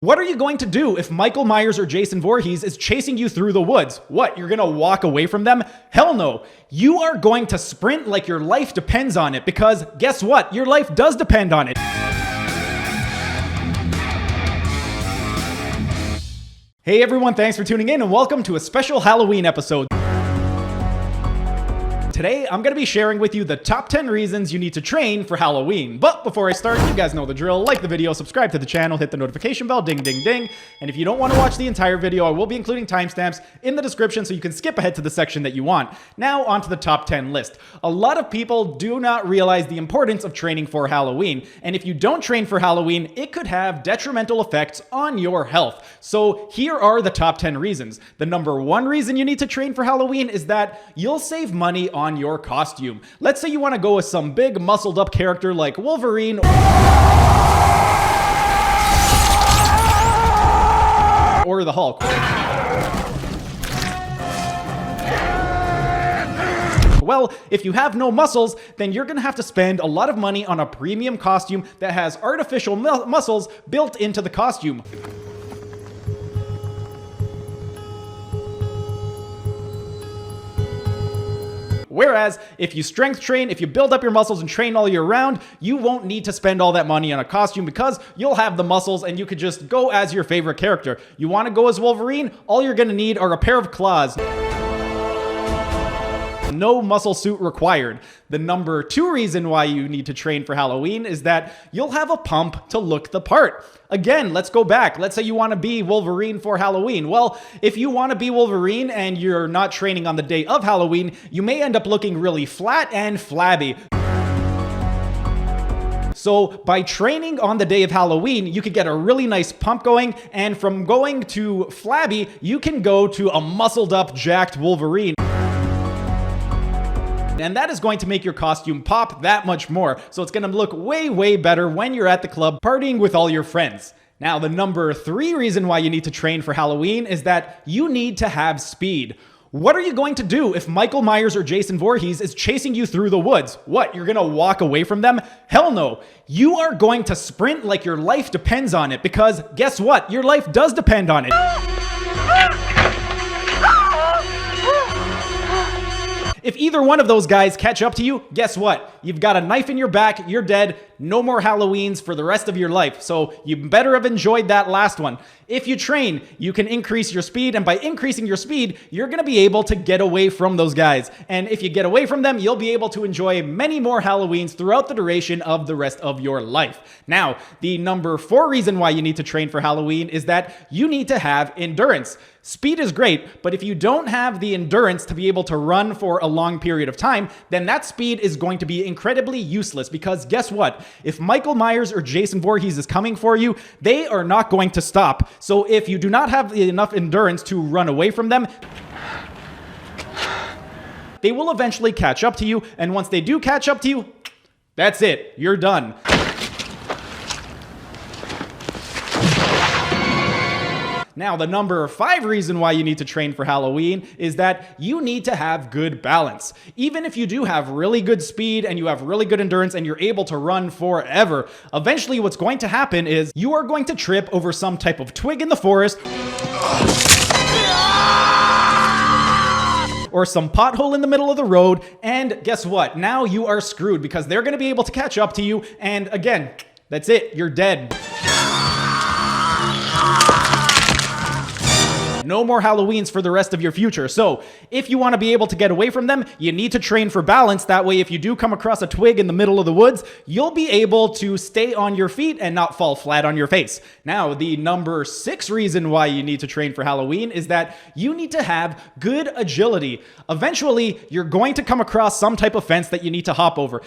What are you going to do if Michael Myers or Jason Voorhees is chasing you through the woods? What, you're gonna walk away from them? Hell no. You are going to sprint like your life depends on it, because guess what? Your life does depend on it. Hey everyone, thanks for tuning in and welcome to a special Halloween episode. Today, I'm going to be sharing with you the top 10 reasons you need to train for Halloween. But before I start, you guys know the drill. Like the video, subscribe to the channel, hit the notification bell, ding, ding, ding. And if you don't want to watch the entire video, I will be including timestamps in the description so you can skip ahead to the section that you want. Now, onto the top 10 list. A lot of people do not realize the importance of training for Halloween. And if you don't train for Halloween, it could have detrimental effects on your health. So here are the top 10 reasons. The number one reason you need to train for Halloween is that you'll save money on your costume. Let's say you want to go with some big muscled up character like Wolverine or the Hulk. Well, if you have no muscles, then you're going to have to spend a lot of money on a premium costume that has artificial muscles built into the costume. Whereas, if you strength train, if you build up your muscles and train all year round, you won't need to spend all that money on a costume because you'll have the muscles and you could just go as your favorite character. You want to go as Wolverine? All you're going to need are a pair of claws. No muscle suit required. The number two reason why you need to train for Halloween is that you'll have a pump to look the part. Again, let's go back. Let's say you want to be Wolverine for Halloween. Well, if you want to be Wolverine and you're not training on the day of Halloween, you may end up looking really flat and flabby. So by training on the day of Halloween, you could get a really nice pump going, and from going to flabby, you can go to a muscled up, jacked Wolverine. And that is going to make your costume pop that much more. So it's going to look way, way better when you're at the club partying with all your friends. Now, the number three reason why you need to train for Halloween is that you need to have speed. What are you going to do if Michael Myers or Jason Voorhees is chasing you through the woods? What, you're going to walk away from them? Hell no. You are going to sprint like your life depends on it, because guess what? Your life does depend on it. If either one of those guys catch up to you, guess what? You've got a knife in your back, you're dead, no more Halloweens for the rest of your life. So you better have enjoyed that last one. If you train, you can increase your speed, and by increasing your speed, you're going to be able to get away from those guys. And if you get away from them, you'll be able to enjoy many more Halloweens throughout the duration of the rest of your life. Now, the number four reason why you need to train for Halloween is that you need to have endurance. Speed is great, but if you don't have the endurance to be able to run for a long period of time, then that speed is going to be incredibly useless, because guess what? If Michael Myers or Jason Voorhees is coming for you, they are not going to stop. So if you do not have enough endurance to run away from them, they will eventually catch up to you, and once they do catch up to you, that's it. You're done. Now, the number five reason why you need to train for Halloween is that you need to have good balance. Even if you do have really good speed and you have really good endurance and you're able to run forever, eventually what's going to happen is you are going to trip over some type of twig in the forest or some pothole in the middle of the road, and guess what? Now you are screwed, because they're going to be able to catch up to you, and again, that's it. You're dead. No more Halloweens for the rest of your future. So if you want to be able to get away from them, you need to train for balance. That way, if you do come across a twig in the middle of the woods, you'll be able to stay on your feet and not fall flat on your face. Now, the number six reason why you need to train for Halloween is that you need to have good agility. Eventually, you're going to come across some type of fence that you need to hop over.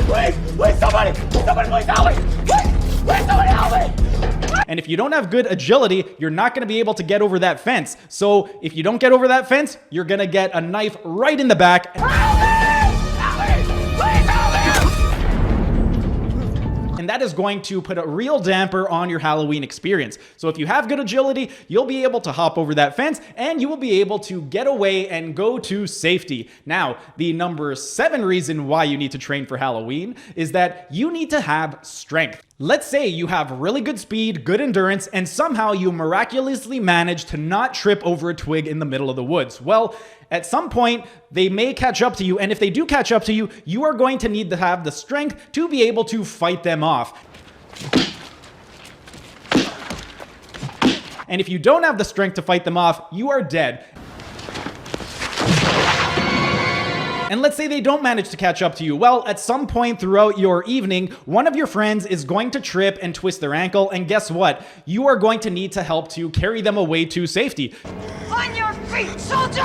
Wait, somebody please help me! Wait, somebody help me! And if you don't have good agility, you're not going to be able to get over that fence. So if you don't get over that fence, you're going to get a knife right in the back. And that is going to put a real damper on your Halloween experience. So if you have good agility, you'll be able to hop over that fence and you will be able to get away and go to safety. Now, the number 7 reason why you need to train for Halloween is that you need to have strength. Let's say you have really good speed, good endurance, and somehow you miraculously manage to not trip over a twig in the middle of the woods. Well, at some point, they may catch up to you, and if they do catch up to you, you are going to need to have the strength to be able to fight them off. And if you don't have the strength to fight them off, you are dead. And let's say they don't manage to catch up to you. Well, at some point throughout your evening, one of your friends is going to trip and twist their ankle, and guess what? You are going to need to help to carry them away to safety. On your feet, soldier!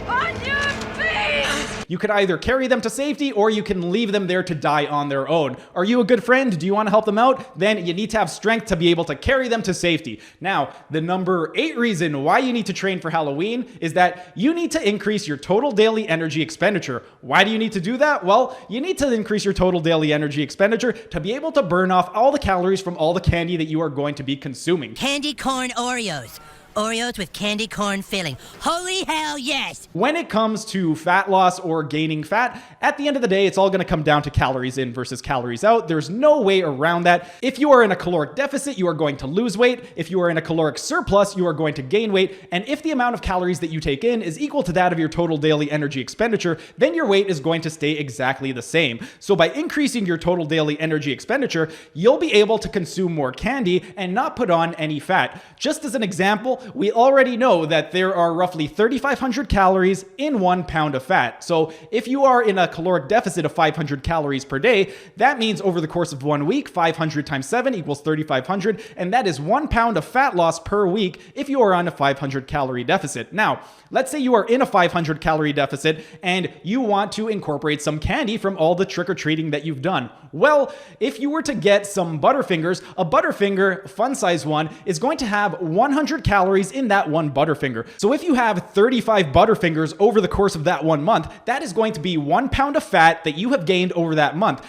On your feet! You could either carry them to safety or you can leave them there to die on their own. Are you a good friend? Do you want to help them out? Then you need to have strength to be able to carry them to safety. Now, the number 8 reason why you need to train for Halloween is that you need to increase your total daily energy expenditure. Why do you need to do that? Well, you need to increase your total daily energy expenditure to be able to burn off all the calories from all the candy that you are going to be consuming. Candy corn Oreos. Oreos with candy corn filling. Holy hell yes! When it comes to fat loss or gaining fat, at the end of the day, it's all going to come down to calories in versus calories out. There's no way around that. If you are in a caloric deficit, you are going to lose weight. If you are in a caloric surplus, you are going to gain weight. And if the amount of calories that you take in is equal to that of your total daily energy expenditure, then your weight is going to stay exactly the same. So by increasing your total daily energy expenditure, you'll be able to consume more candy and not put on any fat. Just as an example, we already know that there are roughly 3,500 calories in 1 pound of fat. So if you are in a caloric deficit of 500 calories per day, that means over the course of 1 week, 500 times 7 equals 3,500. And that is 1 pound of fat loss per week if you are on a 500 calorie deficit. Now, let's say you are in a 500 calorie deficit and you want to incorporate some candy from all the trick-or-treating that you've done. Well, if you were to get some Butterfingers, a Butterfinger, fun size one, is going to have 100 calories in that one Butterfinger. So if you have 35 Butterfingers over the course of that 1 month, that is going to be 1 pound of fat that you have gained over that month.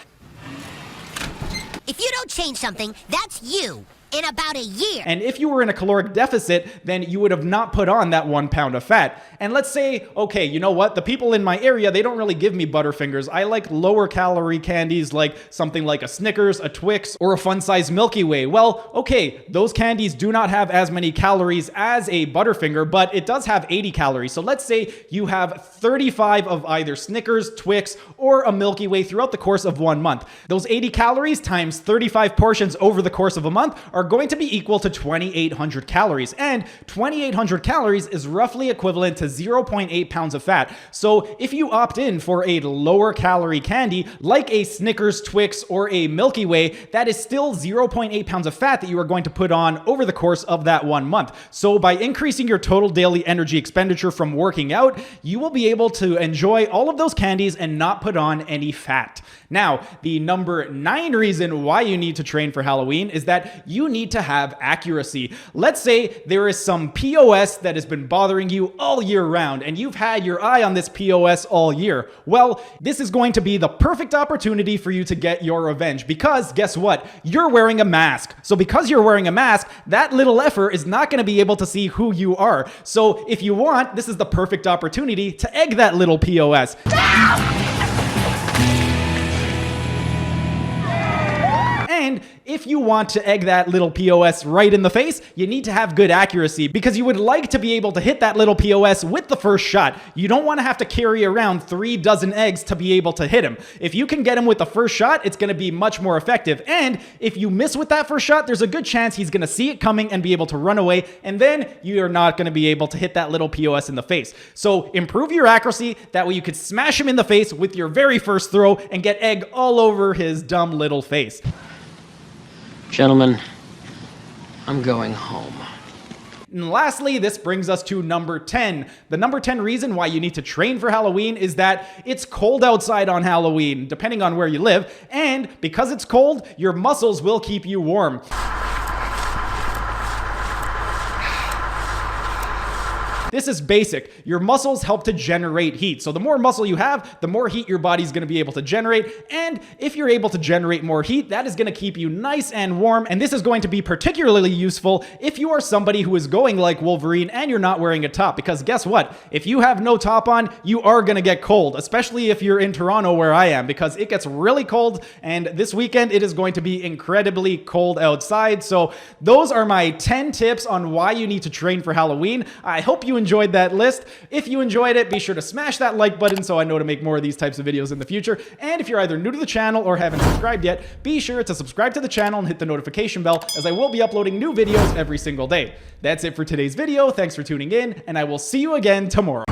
If you don't change something, that's you. In about a year. And if you were in a caloric deficit, then you would have not put on that 1 pound of fat. And let's say, okay, you know what? The people in my area, they don't really give me Butterfingers. I like lower calorie candies like something like a Snickers, a Twix, or a fun size Milky Way. Well, okay, those candies do not have as many calories as a Butterfinger, but it does have 80 calories. So let's say you have 35 of either Snickers, Twix, or a Milky Way throughout the course of 1 month. Those 80 calories times 35 portions over the course of a month are going to be equal to 2,800 calories. And 2,800 calories is roughly equivalent to 0.8 pounds of fat. So if you opt in for a lower calorie candy like a Snickers, Twix, or a Milky Way, that is still 0.8 pounds of fat that you are going to put on over the course of that 1 month. So by increasing your total daily energy expenditure from working out, you will be able to enjoy all of those candies and not put on any fat. Now, the number 9 reason why you need to train for Halloween is that you need to have accuracy. Let's say there is some POS that has been bothering you all year round and you've had your eye on this POS all year. Well, this is going to be the perfect opportunity for you to get your revenge because guess what? You're wearing a mask. So because you're wearing a mask, that little effer is not going to be able to see who you are. So if you want, this is the perfect opportunity to egg that little POS. And if you want to egg that little POS right in the face, you need to have good accuracy because you would like to be able to hit that little POS with the first shot. You don't want to have to carry around 3 dozen eggs to be able to hit him. If you can get him with the first shot, it's going to be much more effective. And if you miss with that first shot, there's a good chance he's going to see it coming and be able to run away. And then you're not going to be able to hit that little POS in the face. So improve your accuracy. That way you could smash him in the face with your very first throw and get egg all over his dumb little face. Gentlemen, I'm going home. And lastly, this brings us to number 10. The number 10 reason why you need to train for Halloween is that it's cold outside on Halloween, depending on where you live. And because it's cold, your muscles will keep you warm. This is basic. Your muscles help to generate heat. So the more muscle you have, the more heat your body's going to be able to generate. And if you're able to generate more heat, that is going to keep you nice and warm. And this is going to be particularly useful if you are somebody who is going like Wolverine and you're not wearing a top. Because guess what? If you have no top on, you are going to get cold, especially if you're in Toronto where I am, because it gets really cold. And this weekend, it is going to be incredibly cold outside. So those are my 10 tips on why you need to train for Halloween. I hope you enjoyed that list. If you enjoyed it, be sure to smash that like button so I know to make more of these types of videos in the future. And if you're either new to the channel or haven't subscribed yet, be sure to subscribe to the channel and hit the notification bell, as I will be uploading new videos every single day. That's it for today's video. Thanks for tuning in, and I will see you again tomorrow.